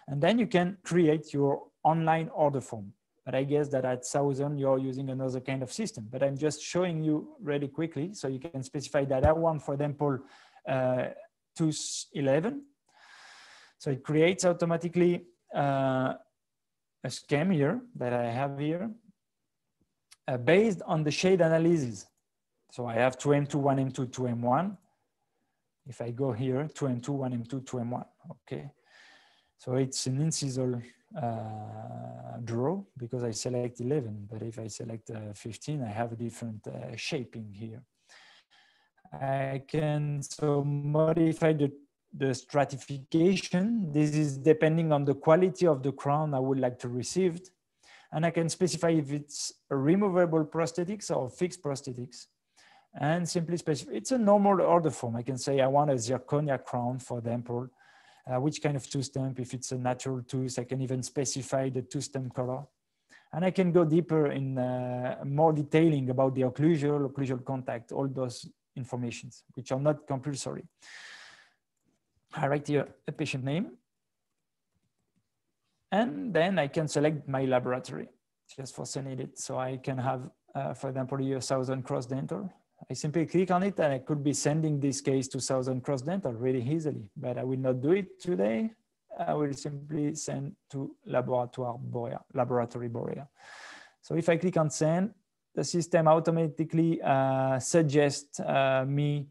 And then you can create your online order form. But I guess that at Southern, you're using another kind of system. But I'm just showing you really quickly. So you can specify that I want, for example, tooth 11. So it creates automatically a scheme here that I have here based on the shade analysis. So I have 2M2, 1M2, 2M1. If I go here, 2M2, 1M2, 2M1, okay. So it's an incisional draw because I select 11, but if I select 15, I have a different shaping here. I can so modify the stratification. This is depending on the quality of the crown I would like to receive. And I can specify if it's a removable prosthetics or fixed prosthetics. And simply specify, it's a normal order form. I can say I want a zirconia crown, for example, which kind of tooth stamp. If it's a natural tooth, I can even specify the tooth stamp color. And I can go deeper in more detailing about the occlusal contact, all those informations, which are not compulsory. I write here a patient name. And then I can select my laboratory just for sending it. So I can have, for example, here Southern Cross Dental. I simply click on it and I could be sending this case to Southern Cross Dental really easily, but I will not do it today. I will simply send to Laboratoire Borea, Laboratory Borea. So if I click on send, the system automatically suggests me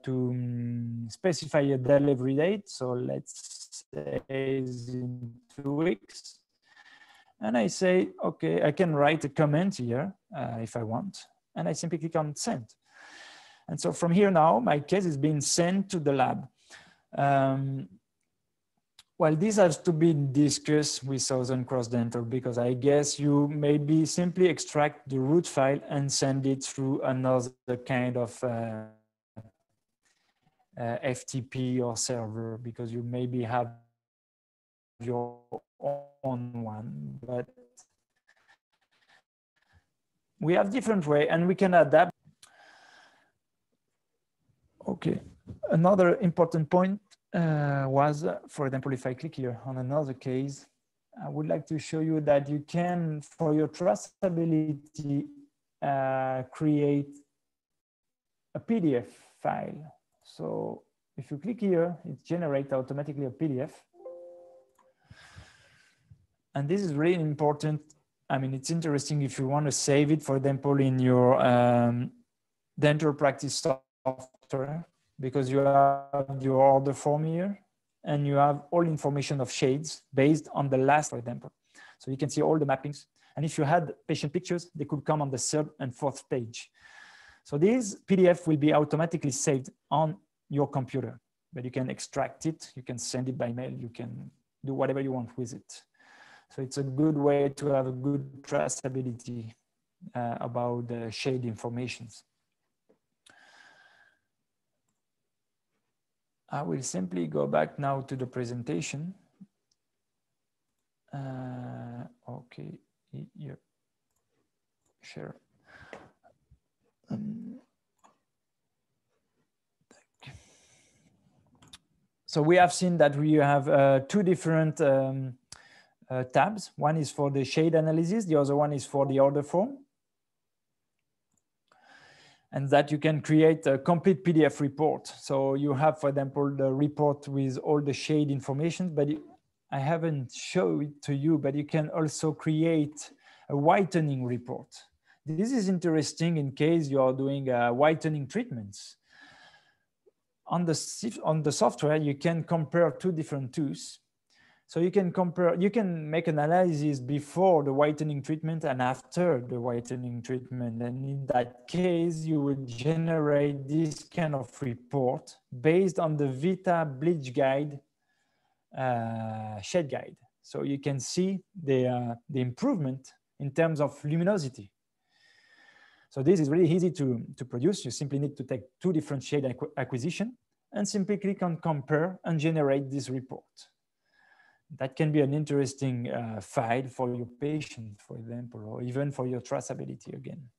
to specify a delivery date. So let's say in 2 weeks. And I say, okay, I can write a comment here if I want. And I simply click on send. And so from here now, my case is being sent to the lab. Well, this has to be discussed with Southern Cross Dental because I guess you maybe simply extract the root file and send it through another kind of FTP or server because you maybe have your own one, but we have different way and we can adapt. Okay, another important point was, for example, if I click here on another case, I would like to show you that you can, for your traceability, create a PDF file. So if you click here, it generates automatically a PDF. And this is really important. I mean, it's interesting if you want to save it, for example, in your dental practice software, because you have your order form here and you have all information of shades based on the last, for example. So you can see all the mappings. And if you had patient pictures, they could come on the 3rd and 4th page. So this PDF will be automatically saved on your computer, but you can extract it, you can send it by mail, you can do whatever you want with it. So it's a good way to have a good traceability about the shade informations. I will simply go back now to the presentation. Okay, here, share. So we have seen that we have 2 different tabs. One is for the shade analysis, the other one is for the order form. And that you can create a complete PDF report. So you have, for example, the report with all the shade information, but I haven't shown it to you, but you can also create a whitening report. This is interesting in case you are doing whitening treatments. on the software, you can compare two different tools. So you can make an analysis before the whitening treatment and after the whitening treatment. And in that case, you will generate this kind of report based on the Vita bleach guide, shade guide. So you can see the improvement in terms of luminosity. So this is really easy to produce. You simply need to take two different shade acquisition and simply click on compare and generate this report. That can be an interesting file for your patient, for example, or even for your traceability again.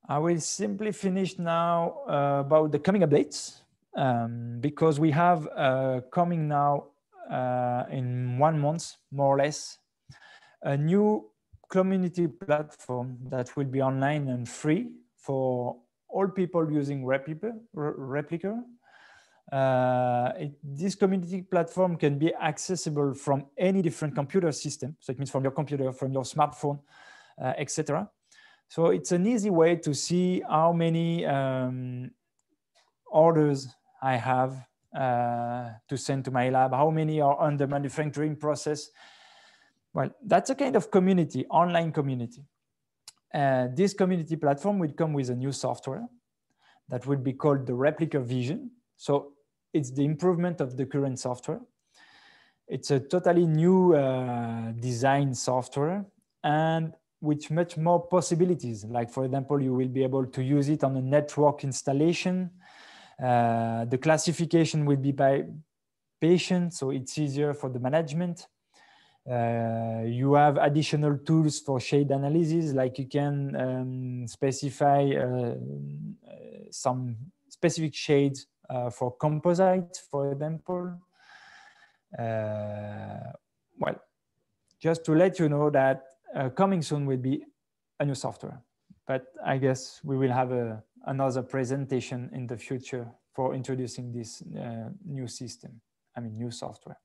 I will simply finish now about the coming updates, because we have coming now in 1 month, more or less, a new community platform that will be online and free for all people using Replica. This community platform can be accessible from any different computer system. So it means from your computer, from your smartphone, etc. So it's an easy way to see how many orders I have to send to my lab, how many are under manufacturing process. Well, that's a kind of community, online community. This community platform will come with a new software that will be called the Replica Vision. So it's the improvement of the current software. It's a totally new design software and with much more possibilities. Like, for example, you will be able to use it on a network installation. The classification will be by patient, so it's easier for the management. You have additional tools for shade analysis, like you can specify some specific shades for composite, for example. Well, just to let you know that coming soon will be a new software, but I guess we will have another presentation in the future for introducing this new system, new software.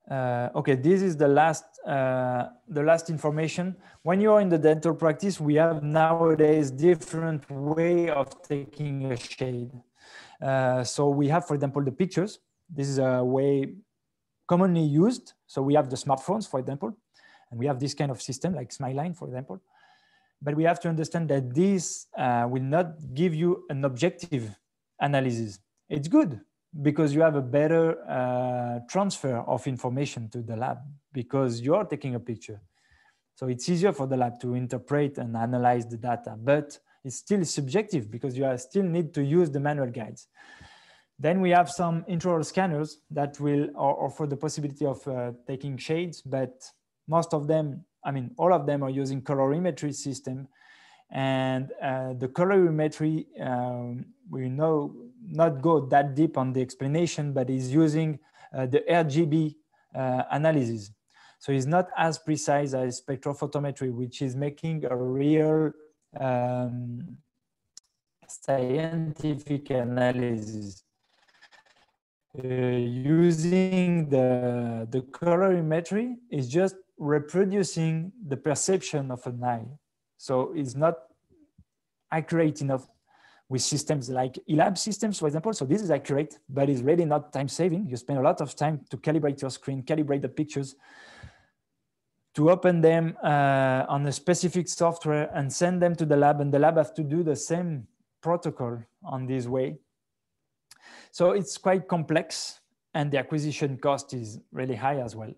Okay, this is the last information. When you are in the dental practice, we have nowadays different way of taking a shade. So we have, for example, the pictures. This is a way commonly used. So we have the smartphones, for example, and we have this kind of system like Smileline, for example. But we have to understand that this will not give you an objective analysis. It's good, because you have a better transfer of information to the lab because you're taking a picture. So it's easier for the lab to interpret and analyze the data, but it's still subjective because you still need to use the manual guides. Then we have some intraoral scanners that will offer the possibility of taking shades, but most of them, all of them are using colorimetry system. And the colorimetry, we know not go that deep on the explanation, but is using the RGB analysis. So it's not as precise as spectrophotometry, which is making a real scientific analysis. Using the colorimetry is just reproducing the perception of an eye. So it's not accurate enough with systems like eLab systems, for example. So this is accurate, but it's really not time saving. You spend a lot of time to calibrate your screen, calibrate the pictures, to open them on a specific software and send them to the lab, and the lab has to do the same protocol on this way. So it's quite complex, and the acquisition cost is really high as well.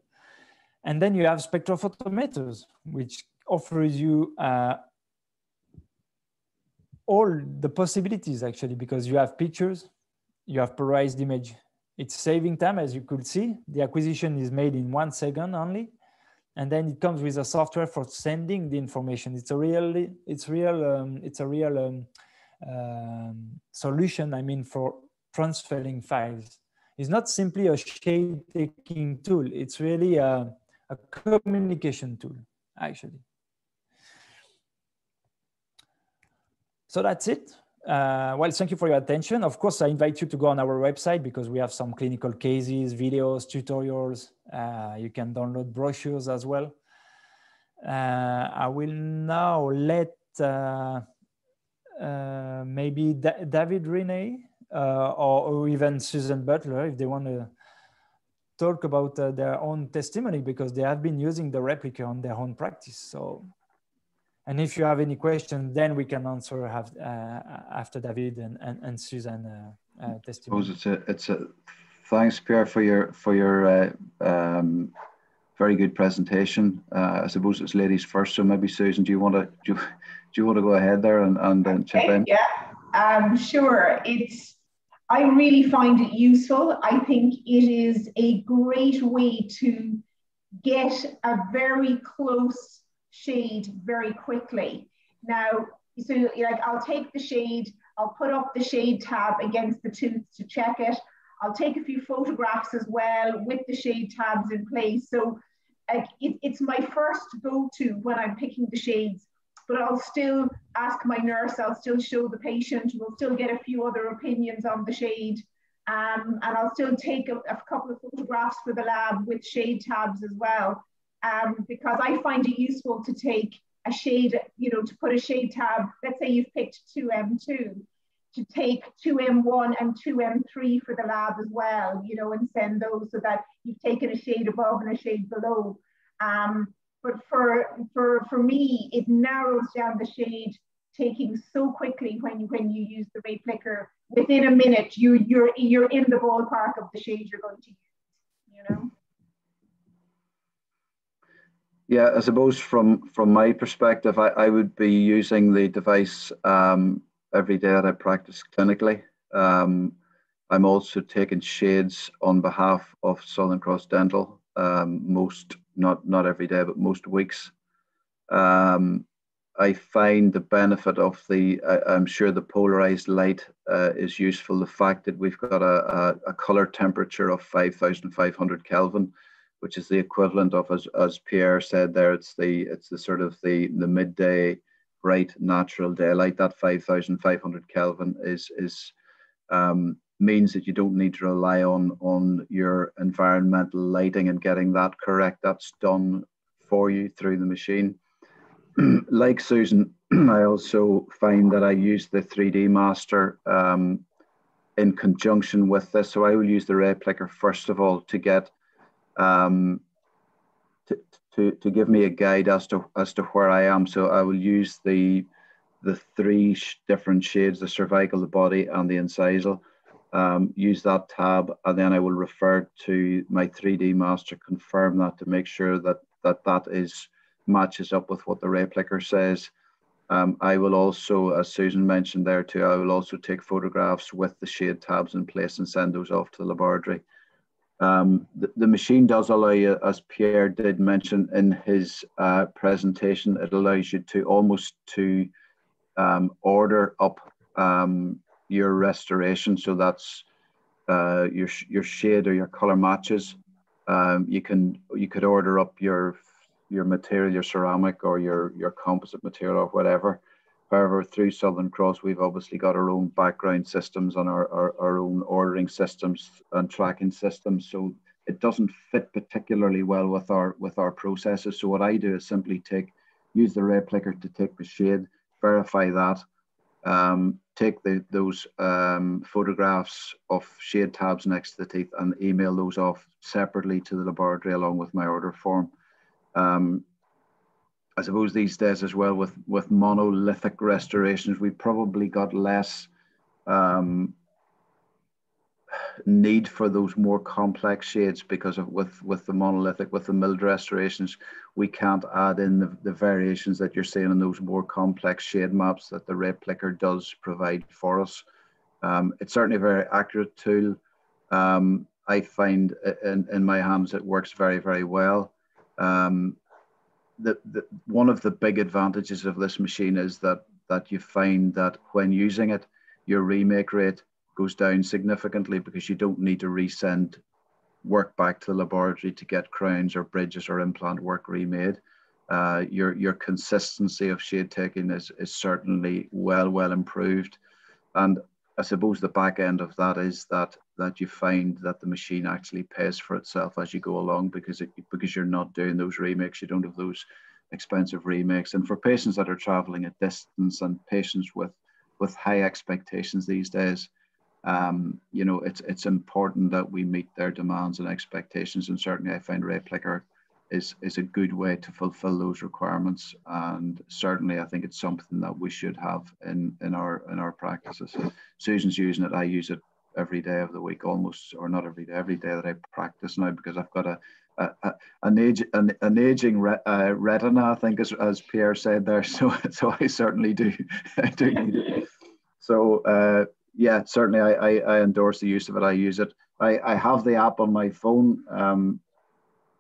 And then you have spectrophotometers, which offers you all the possibilities, actually, because you have pictures, you have polarized image. It's saving time, as you could see. The acquisition is made in 1 second only. And then it comes with a software for sending the information. It's a real solution, for transferring files. It's not simply a shade taking tool. It's really a communication tool, actually. So that's it. Well, thank you for your attention. Of course, I invite you to go on our website because we have some clinical cases, videos, tutorials. You can download brochures as well. I will now let maybe David Rene or even Susan Butler, if they want to talk about their own testimony, because they have been using the Replica on their own practice. So, and if you have any questions, then we can answer after David and Susan testimony. It's a thanks, Pierre, for your very good presentation. I suppose it's ladies first, so maybe Susan, do you want to go ahead there and chip in? Yeah, sure. I really find it useful. I think it is a great way to get a very close shade very quickly. Now, so like I'll take the shade, I'll put up the shade tab against the tooth to check it. I'll take a few photographs as well with the shade tabs in place. So it's my first go-to when I'm picking the shades, but I'll still ask my nurse, I'll still show the patient, we'll still get a few other opinions on the shade. And I'll still take a couple of photographs for the lab with shade tabs as well. Because I find it useful to take a shade, to put a shade tab, let's say you've picked 2M2, to take 2M1 and 2M3 for the lab as well, and send those so that you've taken a shade above and a shade below. But for me, it narrows down the shade taking so quickly when you use the Rayplicker. Within a minute, you're in the ballpark of the shade you're going to use, Yeah, I suppose from my perspective, I would be using the device every day that I practice clinically. I'm also taking shades on behalf of Southern Cross Dental, not every day, but most weeks. I find the benefit of I'm sure the polarized light is useful. The fact that we've got a color temperature of 5,500 Kelvin, which is the equivalent of, as Pierre said there, it's the sort of the midday bright natural daylight. That 5,500 Kelvin means that you don't need to rely on your environmental lighting and getting that correct. That's done for you through the machine. Like Susan, I also find that I use the 3D Master in conjunction with this. So I will use the Rayplicker first of all to get to give me a guide as to where I am. So I will use the three different shades: the cervical, the body, and the incisal. Use that tab, and then I will refer to my 3D Master, confirm that to make sure that matches up with what the Rayplicker says. I will also, as Susan mentioned there too, I will also take photographs with the shade tabs in place and send those off to the laboratory. The machine does allow you, as Pierre did mention in his presentation, it allows you to almost order up your restoration. So that's your shade or your color matches. You could order up your material, your ceramic or your composite material or whatever. However, through Southern Cross, we've obviously got our own background systems and our own ordering systems and tracking systems. So it doesn't fit particularly well with our processes. So what I do is simply use the Rayplicker to take the shade, verify that, take those photographs of shade tabs next to the teeth and email those off separately to the laboratory along with my order form. I suppose these days as well with monolithic restorations, we probably got less need for those more complex shades because of with the monolithic, with the milled restorations, we can't add in the variations that you're seeing in those more complex shade maps that the Rayplicker does provide for us. It's certainly a very accurate tool. I find in my hands it works very, very well. One of the big advantages of this machine is that you find that when using it, your remake rate goes down significantly because you don't need to resend work back to the laboratory to get crowns or bridges or implant work remade. Your consistency of shade taking is certainly well improved. And I suppose the back end of that is that you find that the machine actually pays for itself as you go along because you're not doing those remakes, you don't have those expensive remakes. And for patients that are traveling a distance and patients with with high expectations these days. You know, it's important that we meet their demands and expectations, and certainly I find Rayplicker is a good way to fulfill those requirements. And certainly I think it's something that we should have in our practices. Susan's using it, I use it every day of the week almost, or not every day that I practice now, because I've got an aging retina, I think, as Pierre said there. So I certainly do need it. So yeah, certainly I endorse the use of it. I use it. I have the app on my phone.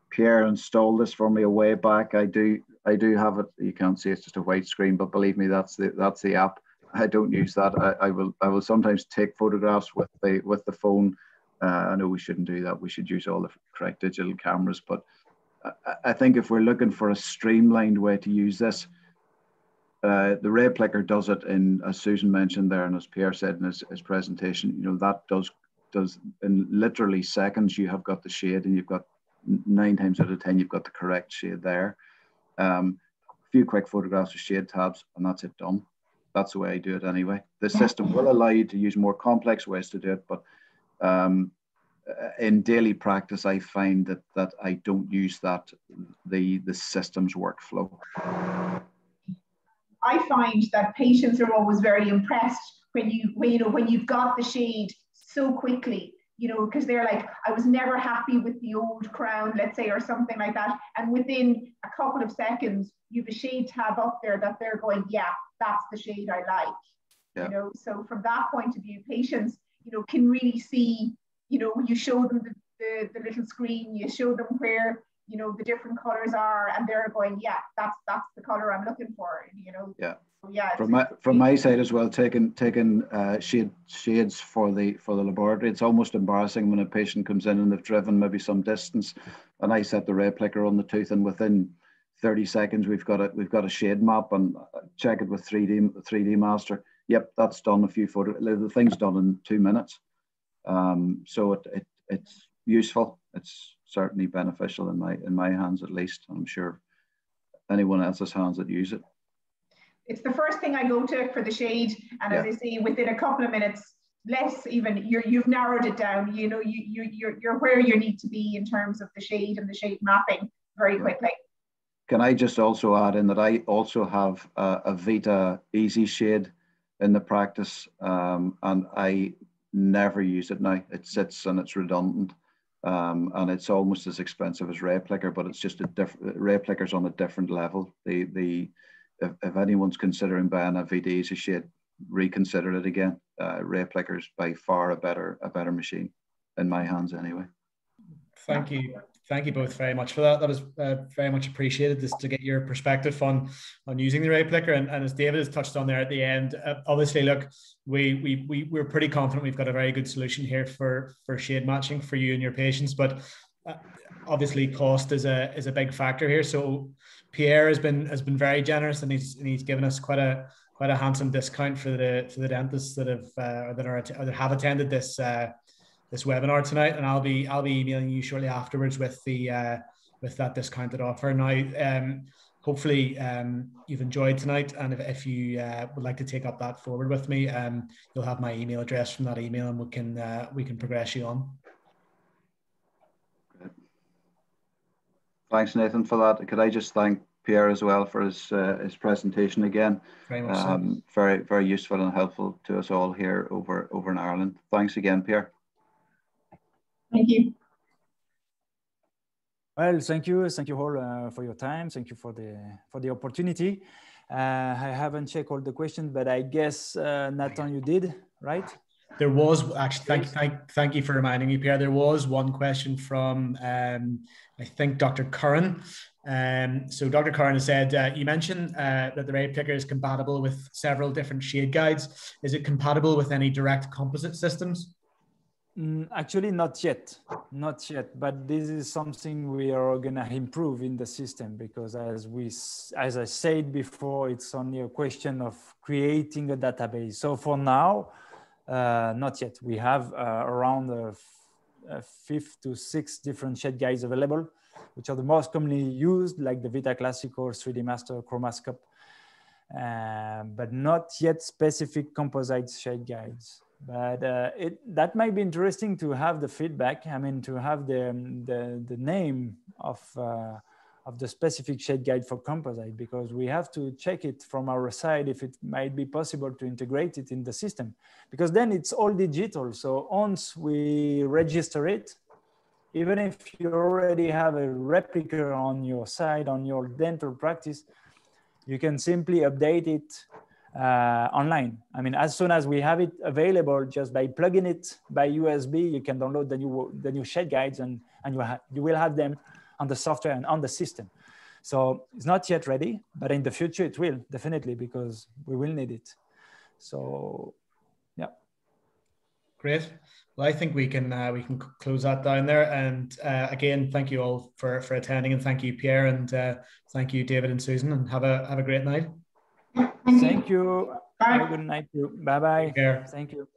Pierre installed this for me a way back. I do have it. You can't see, it's just a white screen, but believe me, that's the app. I don't use that. I will sometimes take photographs with the phone. I know we shouldn't do that. We should use all the correct digital cameras. But I think if we're looking for a streamlined way to use this, the Rayplicker does it in, as Susan mentioned there, and as Pierre said in his presentation, you know, that does in literally seconds. You have got the shade, and you've got 9 times out of 10 you've got the correct shade there. A few quick photographs with shade tabs, and that's it, done. That's the way I do it anyway. The system will allow you to use more complex ways to do it, but in daily practice, I find that I don't use the system's workflow. I find that patients are always very impressed when you've got the shade so quickly, you know, because they're like, I was never happy with the old crown, let's say, or something like that. And within a couple of seconds, you have a shade tab up there that they're going, yeah, that's the shade I like. Yeah. You know, so from that point of view, patients, you know, can really see, you know, you show them the little screen, you show them where, you know, the different colors are, and they're going, yeah, that's the color I'm looking for, you know. Yeah. Yeah. From my side as well, taking shades for the laboratory, it's almost embarrassing when a patient comes in and they've driven maybe some distance, and I set the Rayplicker on the tooth, and within 30 seconds we've got a shade map, and check it with 3D Master. Yep, that's done. A few photos. The thing's done in 2 minutes. So it's useful. It's certainly beneficial in my hands, at least. I'm sure anyone else's hands that use it. It's the first thing I go to for the shade, and as I say, within a couple of minutes, less even, you've narrowed it down. You know, you're where you need to be in terms of the shade and the shade mapping very quickly. Can I just also add in that I also have a Vita Easy Shade in the practice, and I never use it now. It sits and it's redundant, and it's almost as expensive as Rayplicker, but it's just a different. Rayplicker's on a different level. If anyone's considering buying a Vita Easy Shade, reconsider it again. Rayplicker's by far a better machine in my hands anyway. Thank you both very much for that. That is very much appreciated, just to get your perspective on using the Rayplicker. And as David has touched on there at the end, obviously, look, we're pretty confident we've got a very good solution here for shade matching for you and your patients. But obviously, cost is a big factor here. So Pierre has been very generous, and he's given us quite a handsome discount for the dentists that have attended this webinar tonight, and I'll be emailing you shortly afterwards with that discounted offer. Now, hopefully you've enjoyed tonight, and if you would like to take up that forward with me, you'll have my email address from that email, and we can progress you on. Thanks, Nathan, for that. Could I just thank Pierre as well for his presentation again? Very much so. Very, very useful and helpful to us all here over in Ireland. Thanks again, Pierre. Thank you. Well, thank you all for your time. Thank you for the opportunity. I haven't checked all the questions, but I guess Nathan, you did, right? There was actually, thank you for reminding me, Pierre. There was one question from I think Dr. Curran. So Dr. Curran has said, you mentioned that the Rayplicker is compatible with several different shade guides. Is it compatible with any direct composite systems? Actually, not yet, but this is something we are going to improve in the system, because as I said before, it's only a question of creating a database. So for now, not yet. We have around 5 to 6 different shade guides available, which are the most commonly used, like the Vita Classic or 3D Master, Chromascope. but not yet specific composite shade guides. But that might be interesting to have the feedback. I mean, to have the name of the specific shade guide for composite, because we have to check it from our side if it might be possible to integrate it in the system, because then it's all digital. So once we register it, even if you already have a replica on your side, on your dental practice, you can simply update it online. I mean, as soon as we have it available, just by plugging it by USB, you can download the new shade guides, and you will have them on the software and on the system. So it's not yet ready, but in the future it will, definitely, because we will need it. So, yeah. Great. Well, I think we can close that down there. And again, thank you all for attending, and thank you, Pierre, and thank you, David and Susan, and have a great night. Thank you. Have a good night too. Bye bye. Take care. Thank you.